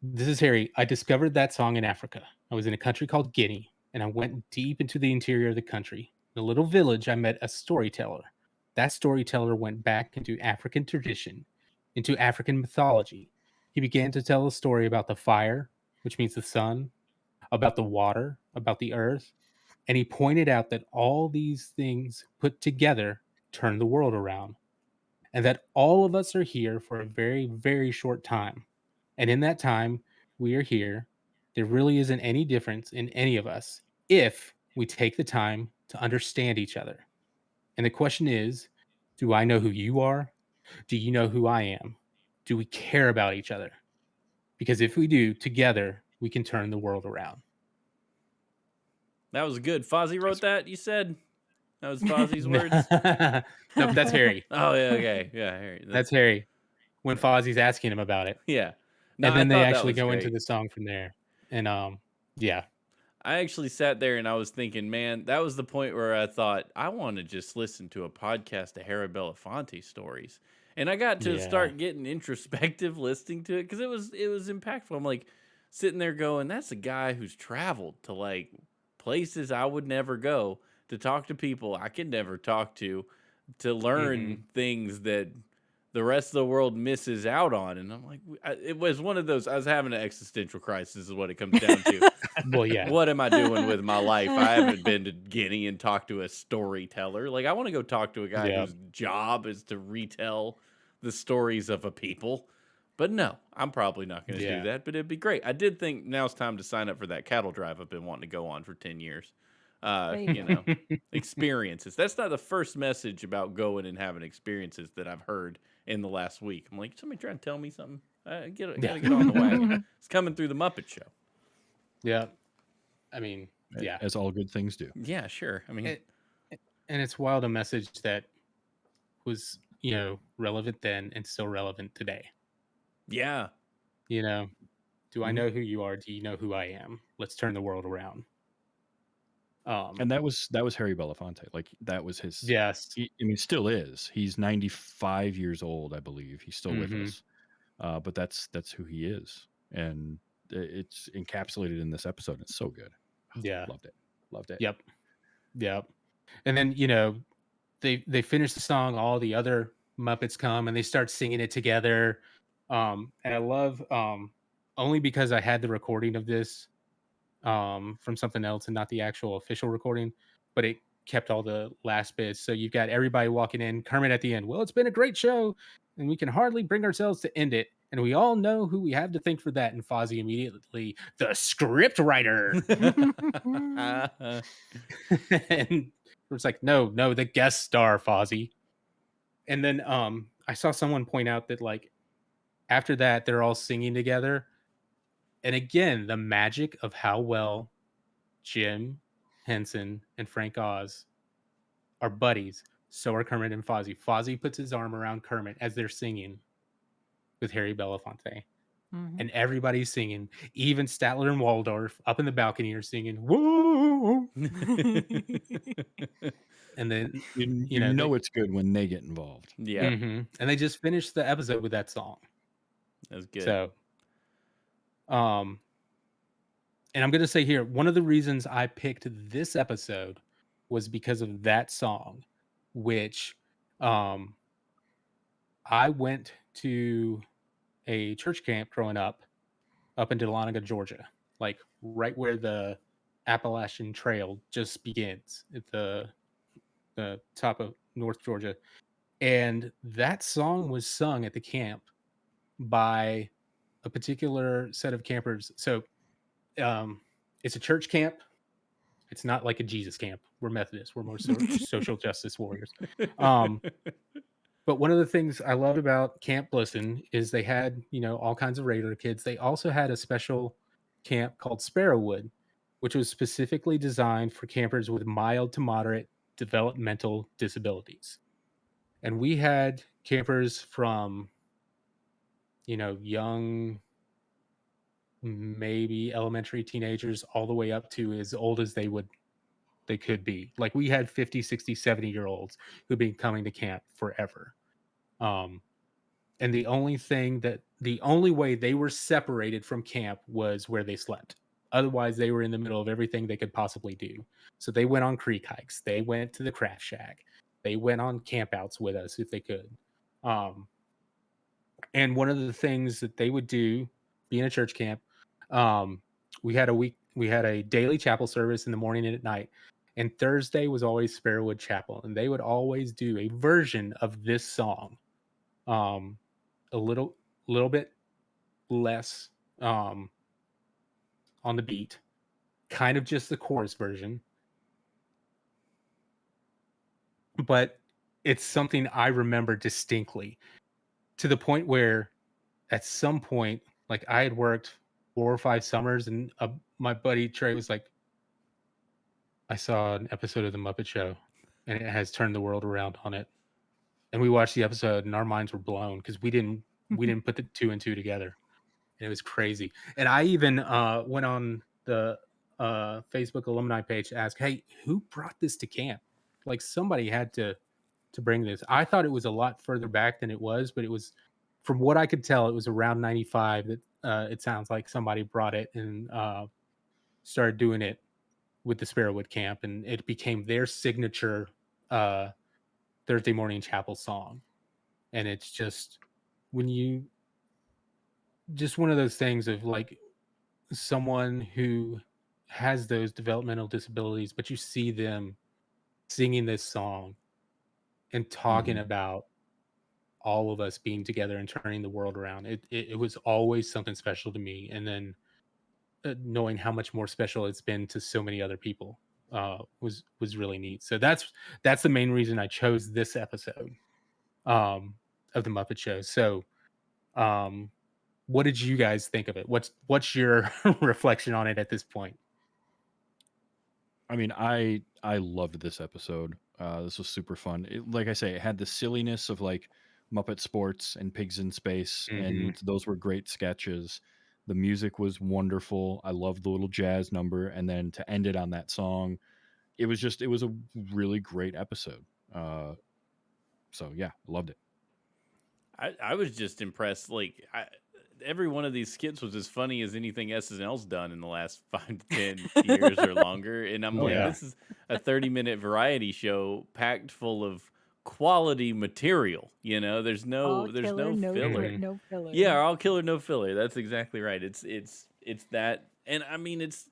This is Harry. I discovered that song in Africa. I was in a country called Guinea, and I went deep into the interior of the country. In a little village, I met a storyteller. That storyteller went back into African tradition, into African mythology. He began to tell a story about the fire, which means the sun, about the water, about the earth, and he pointed out that all these things put together turn the world around, and that all of us are here for a very, very short time. And in that time, we are here. There really isn't any difference in any of us if we take the time to understand each other. And the question is, do I know who you are? Do you know who I am? Do we care about each other? Because if we do, together, we can turn the world around. That was good. Fozzie wrote that, you said? That was Fozzie's words? Nope, that's Harry. Oh, yeah, okay. Yeah, Harry. That's Harry. When Fozzie's asking him about it. Yeah. No, And I then they thought that actually was go great. into the song from there. And yeah. I actually sat there and I was thinking, man, that was the point where I thought I want to just listen to a podcast of Harry Belefonte stories. And I got to Yeah. start getting introspective listening to it because it was impactful. I'm like sitting there going, that's a guy who's traveled to like places I would never go, to talk to people I could never talk to learn things that the rest of the world misses out on. And I'm like, it was one of those, I was having an existential crisis is what it comes down to. Well, yeah. What am I doing with my life? I haven't been to Guinea and talked to a storyteller. Like, I want to go talk to a guy Yep. whose job is to retell the stories of a people. But no, I'm probably not going to Yeah. do that, but it'd be great. I did think now it's time to sign up for that cattle drive I've been wanting to go on for 10 years. There you go. Experiences. That's not the first message about going and having experiences that I've heard in the last week. I'm like, somebody trying to tell me something? Gotta get on the wagon. It's coming through the Muppet Show. Yeah. I mean, yeah. As all good things do. Yeah, sure. I mean, And it's wild, a message that was, relevant then and still relevant today. yeah. Do I know who you are? Do you know who I am? Let's turn the world around. And that was Harry Belafonte. Like that was his. Yes. Still is. He's 95 years old, I believe. He's still with Mhm. us. But that's who he is, and it's encapsulated in this episode. It's so good. Yeah. Loved it. Yep. And then, they finish the song, all the other Muppets come and they start singing it together. And I love only because I had the recording of this from something else and not the actual official recording, but it kept all the last bits. So you've got everybody walking in, Kermit at the end. Well, it's been a great show, and we can hardly bring ourselves to end it. And we all know who we have to thank for that. And Fozzie immediately, the script writer. And it's like, no, the guest star, Fozzie. And then I saw someone point out that like after that, they're all singing together. And again, the magic of how well Jim Henson and Frank Oz are buddies. So are Kermit and Fozzie. Fozzie puts his arm around Kermit as they're singing with Harry Belafonte. Mhm. and everybody's singing. Even Statler and Waldorf up in the balcony are singing, "Whoa!" And then, You know it's good when they get involved. Yeah, and they just finished the episode with that song. that's good. So, um, and I'm gonna say here, one of the reasons I picked this episode was because of that song, which, um, I went to a church camp growing up in Dahlonega, Georgia, like right where the Appalachian Trail just begins at the top of North Georgia. And that song was sung at the camp by a particular set of campers. So it's a church camp. It's not like a Jesus camp. We're Methodists. We're more social justice warriors. Um, but one of the things I loved about Camp Blisson is they had, all kinds of radar kids. They also had a special camp called Sparrowwood, which was specifically designed for campers with mild to moderate developmental disabilities. And we had campers from, young, maybe elementary teenagers, all the way up to as old as they could be. Like we had 50, 60, 70-year olds who'd been coming to camp forever. Um, and the only way they were separated from camp was where they slept. Otherwise, they were in the middle of everything they could possibly do. So they went on creek hikes. They went to the craft shack. They went on campouts with us if they could. Um, and one of the things that they would do, being a church camp, um, we had a daily chapel service in the morning and at night. And Thursday was always Sparrowwood Chapel, and they would always do a version of this song. Um, a little bit less on the beat, kind of just the chorus version, but it's something I remember distinctly to the point where at some point, like I had worked 4 or 5 summers, and my buddy Trey was like, "I saw an episode of the Muppet Show, and it has turned the world around on it." And we watched the episode, and our minds were blown because we didn't put the two and two together. And it was crazy. And I even went on the Facebook alumni page to ask, "Hey, who brought this to camp? Like somebody had to bring this." I thought it was a lot further back than it was, but it was, from what I could tell, it was around 95 that it sounds like somebody brought it and started doing it with the Sparrowwood camp, and it became their signature uh, Thursday morning chapel song. And it's just when you just one of those things of like someone who has those developmental disabilities, but you see them singing this song and talking Mhm. about all of us being together and turning the world around. It was always something special to me. And then knowing how much more special it's been to so many other people was really neat. So that's the main reason I chose this episode of the Muppet Show. So um, what did you guys think of it? What's your reflection on it at this point? I mean, I loved this episode. This was super fun. Like I say, it had the silliness of like Muppet Sports and Pigs in Space, Mhm. and those were great sketches. The music was wonderful. I loved the little jazz number, and then to end it on that song, it was a really great episode. So yeah, I loved it. I was just impressed. Like every one of these skits was as funny as anything SNL's done in the last 5 to 10 years or longer. And I'm Oh like, yeah. this is a 30-minute variety show packed full of quality material. All There's killer, no filler. Mhm. no filler. Yeah, all killer, no filler. That's exactly right. It's that, and I mean it's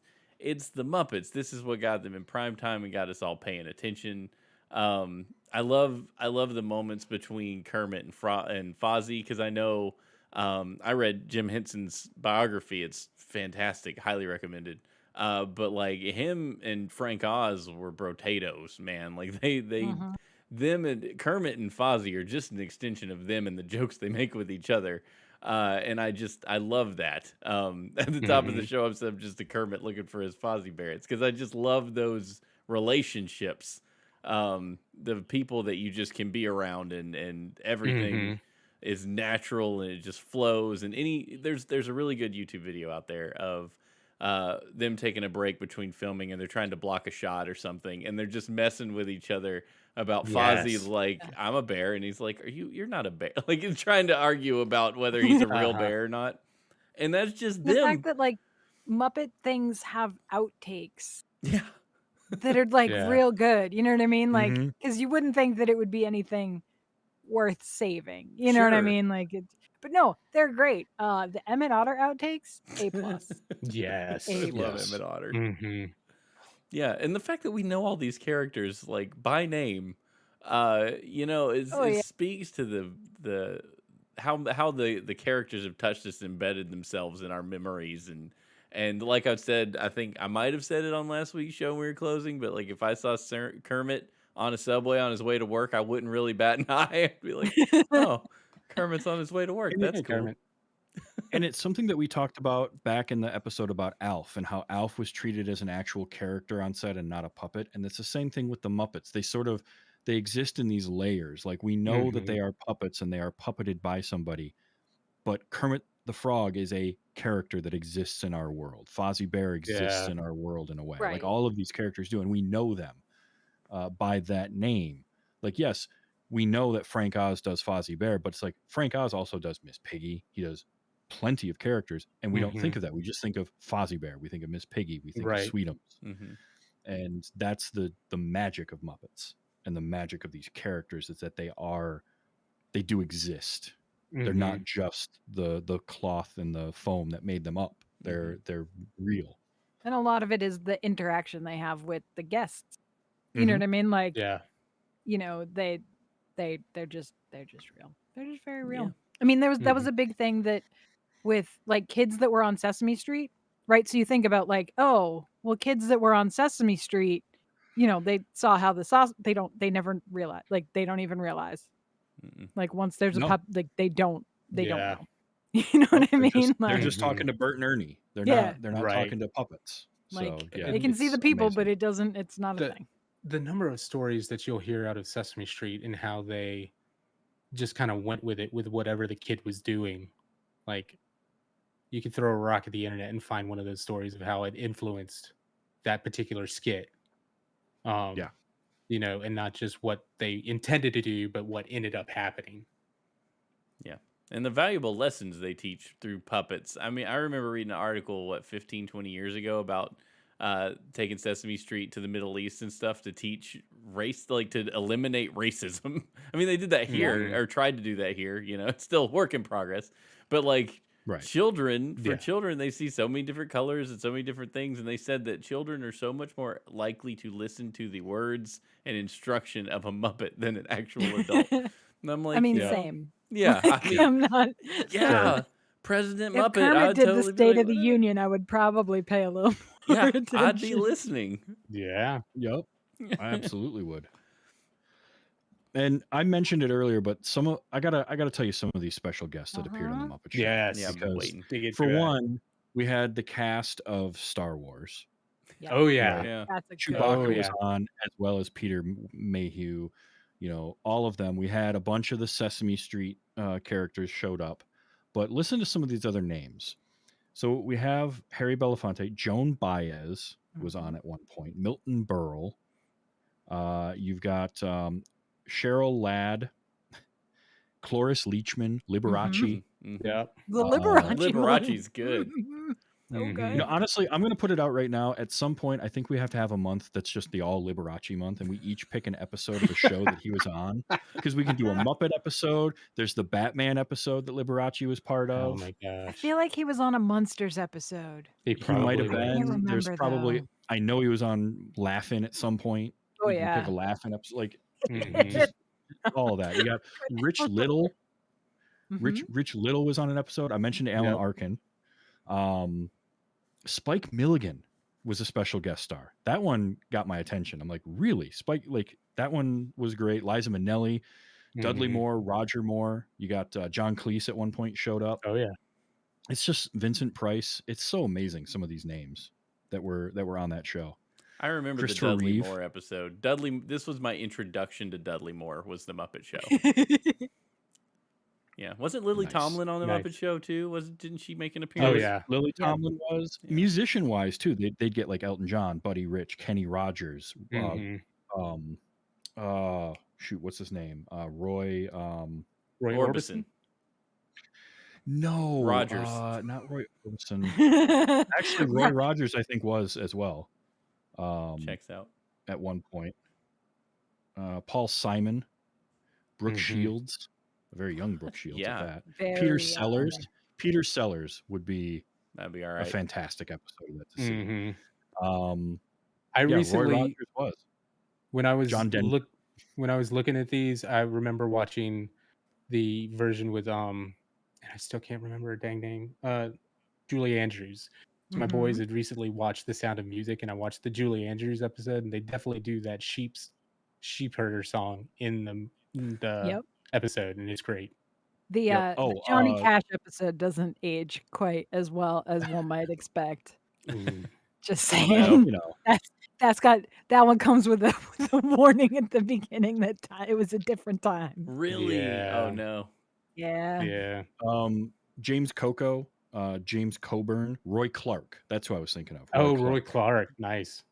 the Muppets. This is what got them in prime time and got us all paying attention. I love the moments between Kermit and Fozzie because I know I read Jim Henson's biography. It's fantastic, highly recommended. But like him and Frank Oz were brotatoes, man. Like they Mhm. them and Kermit and Fozzie are just an extension of them and the jokes they make with each other. And I love that. At the top of the Mhm. show, I'm just a Kermit looking for his Fozzie Barretts because I just love those relationships. The people that you just can be around and everything. Mhm. is natural and it just flows. And there's a really good YouTube video out there of them taking a break between filming and they're trying to block a shot or something, and they're just messing with each other about Fozzie's Yes. like, I'm a bear, and he's like, you're not a bear. Like he's trying to argue about whether he's a real bear or not. And that's just The them. fact that like Muppet things have outtakes Yeah. that are like Yeah. real good. You know what I mean? Like, Mhm. because you wouldn't think that it would be anything worth saving. You know what I Sure. mean? Like, but no, they're great. The Emmett Otter outtakes, A plus. Yes. I A love Yes. Emmett Otter. hmm Yeah, and the fact that we know all these characters like by name, Oh it yeah. speaks to the how the characters have touched us, embedded themselves in our memories, and like I've said, I think I might have said it on last week's show when we were closing, but like if I saw Kermit on a subway on his way to work, I wouldn't really bat an eye. I'd be like, oh, Kermit's on his way to work. And That's Hey, cool. Kermit. And it's something that we talked about back in the episode about Alf and how Alf was treated as an actual character on set and not a puppet. And it's the same thing with the Muppets. They exist in these layers. Like we know that they are puppets and they are puppeted by somebody, but Kermit the Frog is a character that exists in our world. Fozzie Bear exists Yeah. in our world in a way. Right. Like all of these characters do, and we know them by that name. Like, yes, we know that Frank Oz does Fozzie Bear, but it's like Frank Oz also does Miss Piggy. He does plenty of characters, and we don't think of that. We just think of Fozzie Bear. We think of Miss Piggy. We think of Right. Sweetums. Hmm. And that's the magic of Muppets and the magic of these characters is that they do exist. They're not just the cloth and the foam that made them up. They're real. And a lot of it is the interaction they have with the guests. You know what I mean? Like, Yeah. you know, they're just real. They're just very real. Yeah. I mean, that was a big thing that with like kids that were on Sesame Street, right? So you think about like, oh, well, kids that were on Sesame Street, you know, they saw how the sauce. They never realize, like, they don't even realize. Mm-mm. Like once there's a No. pup, like they don't Yeah. know. You know what I They're mean? just, they're Like, just talking to Bert and Ernie. They're Yeah. not Right. talking to puppets. like So yeah, they can see it's the people, but amazing. it's not a The- thing. The number of stories that you'll hear out of Sesame Street and how they just kind of went with it with whatever the kid was doing. Like you could throw a rock at the internet and find one of those stories of how it influenced that particular skit. Yeah. You know, and not just what they intended to do, but what ended up happening. Yeah. And the valuable lessons they teach through puppets. I mean, I remember reading an article, 15, 20 years ago about taking Sesame Street to the Middle East and stuff to teach race, like to eliminate racism. I mean, they did that here or tried to do that here. You know, it's still a work in progress. But like Right. children, Yeah. children, they see so many different colors and so many different things. And they said that children are so much more likely to listen to the words and instruction of a Muppet than an actual adult. And I'm like, I mean, yeah. same. Yeah, Like, I mean, I'm not. yeah, President If Muppet. Kermit I'd did totally the be State like, of the "Whatever." Union, I would probably pay a little more Yeah, attention. I'd be listening. Yeah. Yep. I absolutely would. And I mentioned it earlier, but I gotta tell you some of these special guests that appeared on the Muppet Show. Yes. Yeah, I'm because waiting. Dig into for that. one, we had the cast of Star Wars. Yeah, Oh yeah. Right. Yeah, that's a good. Chewbacca was yeah. on, as well as Peter Mayhew. You know, all of them. We had a bunch of the Sesame Street characters showed up, but listen to some of these other names. So we have Harry Belefonte, Joan Baez was on at one point, Milton Berle. You've got Cheryl Ladd, Cloris Leachman, Liberace. Mhm. Yep. The Liberace. Liberace's good. Okay. You know, honestly, I'm going to put it out right now. At some point, I think we have to have a month that's just the all Liberace month, and we each pick an episode of a show that he was on, because we can do a Muppet episode. There's the Batman episode that Liberace was part Oh of. my I gosh. feel like he was on a Monsters episode. He He might have probably I can't was. been. There's remember, probably. though. I know he was on Laugh-In at some point. Oh, You can pick yeah. a Laugh-In episode, like Mhm. just all of that. You got Rich Little. Mhm. Rich Little was on an episode. I mentioned Alan Yep. Arkin. Spike Milligan was a special guest star. That one got my attention. I'm like, really? Spike, like, that one was great. Liza Minnelli, Dudley Mhm. Moore, Roger Moore. You got John Cleese at one point showed up. Oh yeah. It's just Vincent Price. It's so amazing, some of these names that were on that show. I remember the Christopher Dudley Reeve. Moore episode. This was my introduction to Dudley Moore, was the Muppet Show. Yeah, wasn't Lily Nice. Tomlin on the Nice. Muppet Show too? Didn't she make an Oh appearance? yeah. Lily Yeah. Tomlin was. Yeah. Musician wise too, they'd get like Elton John, Buddy Rich, Kenny Rogers, Mhm. shoot, what's his name? Roy Roy Orbison. Orbison. No, Rogers. not Roy Orbison. Actually, Roy Rogers, I think, was as well. Checks out. At one point. Paul Simon, Brooke Mhm. Shields, a very young Brooke Shields Yeah. at that. Very Peter young. Sellers. Peter Sellers would be That'd be all a right. fantastic episode of that to see. Mhm. I Yeah, Roy recently, Rogers was. when I was John Denver. when I was looking at these, I remember watching the version with and I still can't remember her dang name. Julie Andrews. So my boys had recently watched The Sound of Music, and I watched the Julie Andrews episode, and they definitely do that sheep herder song in the Yep. episode, and it's great. The Yep. the Johnny Cash episode doesn't age quite as well as one might expect. Ooh. Just Oh, no. saying. You know, That's got that one comes with a warning at the beginning that it was a different time. Really? Oh Yeah. no. Yeah. Yeah. James Coco, James Coburn, Roy Clark. That's who I was thinking of. Oh, Roy Clark. Nice.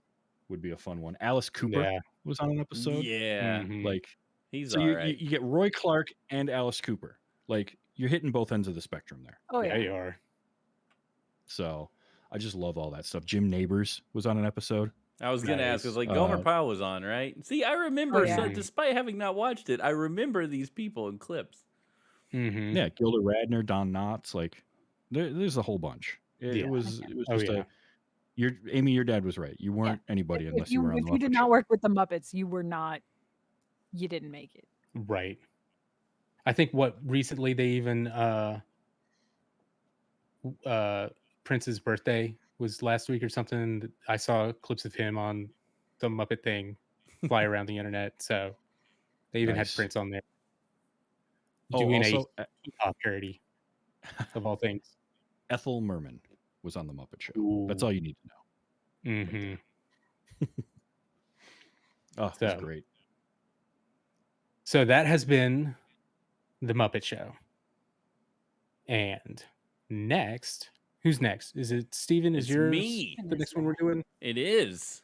would be a fun one. Alice Cooper Yeah. was on an episode. Yeah. Mhm. Like, He's so all you, right. you get Roy Clark and Alice Cooper. Like, you're hitting both ends of the spectrum there. Oh Yeah, yeah. you are. So I just love all that stuff. Jim Neighbors was on an episode. I was gonna ask, Nice. because like Gomer Pyle was on, right? See, I remember. Oh, yeah. So, despite having not watched it, I remember these people in clips. Mhm. Yeah, Gilda Radner, Don Knotts. Like, there's a whole bunch. It Yeah. was Oh, just yeah. Amy, your dad was right. You weren't anybody unless you were on if the you did Muppet not Show. work with the Muppets, you didn't make it. Right. I think what recently they even Prince's birthday was last week or something. I saw clips of him on the Muppet thing fly around the internet. So they even Nice. had Prince on there Oh, doing also, a hip-hop parody of all things. Ethel Merman was on the Muppet Show. That's all you need to know. Mm-hmm. Oh, that's great. So that has been the Muppet Show. And next, who's next? Is it Steven? Is It's yours me. the next one we're doing? It is.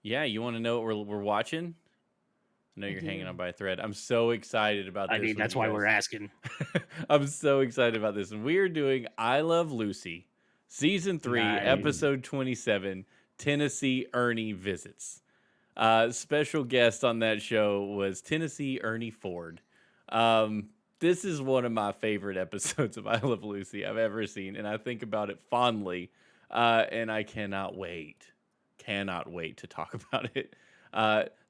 Yeah, you want to know what we're watching? I know you're hanging on by a thread. I'm so excited about this. I mean, that's why we're asking. I'm so excited about this. And we are doing I Love Lucy, Season 3, Nice. Episode 27, Tennessee Ernie Visits. Special guest on that show was Tennessee Ernie Ford. This is one of my favorite episodes of I Love Lucy I've ever seen, and I think about it fondly, and I cannot wait to talk about it.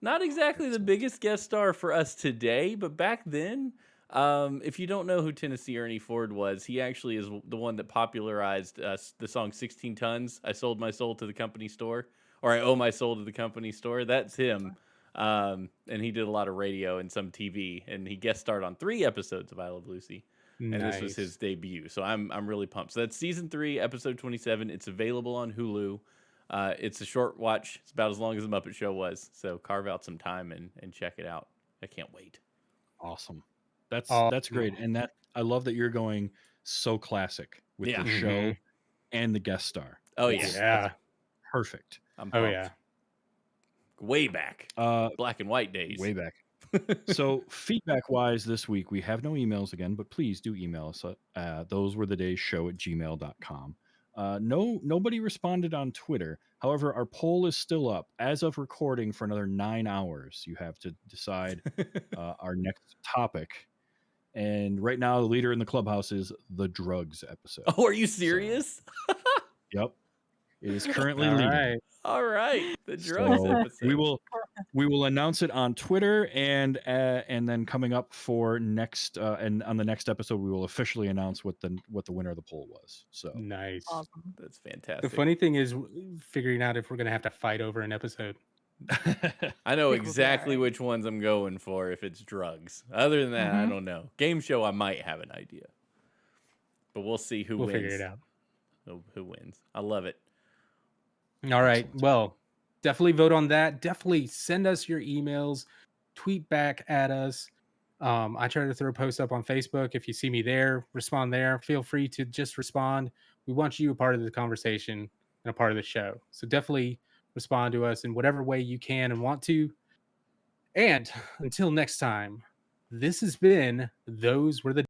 Not exactly the biggest guest star for us today, but back then, if you don't know who Tennessee Ernie Ford was, he actually is the one that popularized the song 16 Tons, I Sold My Soul to the Company Store, or I Owe My Soul to the Company Store. That's him. And he did a lot of radio and some TV, and he guest starred on 3 episodes of I Love Lucy. And this was his debut. So I'm really pumped. So that's Season 3, Episode 27. It's available on Hulu. It's a short watch. It's about as long as the Muppet Show was. So carve out some time and check it out. I can't wait. Awesome. That's great. And that I love that you're going so classic with the show and the guest star. Oh That's perfect. I'm pumped. Oh yeah. Way back. Black and white days. Way back. So feedback wise this week, we have no emails again, but please do email us at thosewerethedays@gmail.com. Nobody responded on Twitter. However, our poll is still up as of recording for another 9 hours. You have to decide our next topic. And right now, the leader in the clubhouse is the drugs episode. Oh, are you serious? So, yep. It is currently leading. All right. The drugs episode. We will announce it on Twitter, and then coming up for next and on the next episode, we will officially announce what the winner of the poll was. So nice. Awesome. That's fantastic. The funny thing is figuring out if we're gonna have to fight over an episode. I know exactly which ones I'm going for if it's drugs. Other than that, I don't know. Game show, I might have an idea, but we'll see who wins. We'll figure it out. Who wins? I love it. All right. Well, definitely vote on that. Definitely send us your emails, tweet back at us. I try to throw posts up on Facebook. If you see me there, respond there. Feel free to just respond. We want you a part of the conversation and a part of the show. So definitely respond to us in whatever way you can and want to. And until next time, this has been Those Were the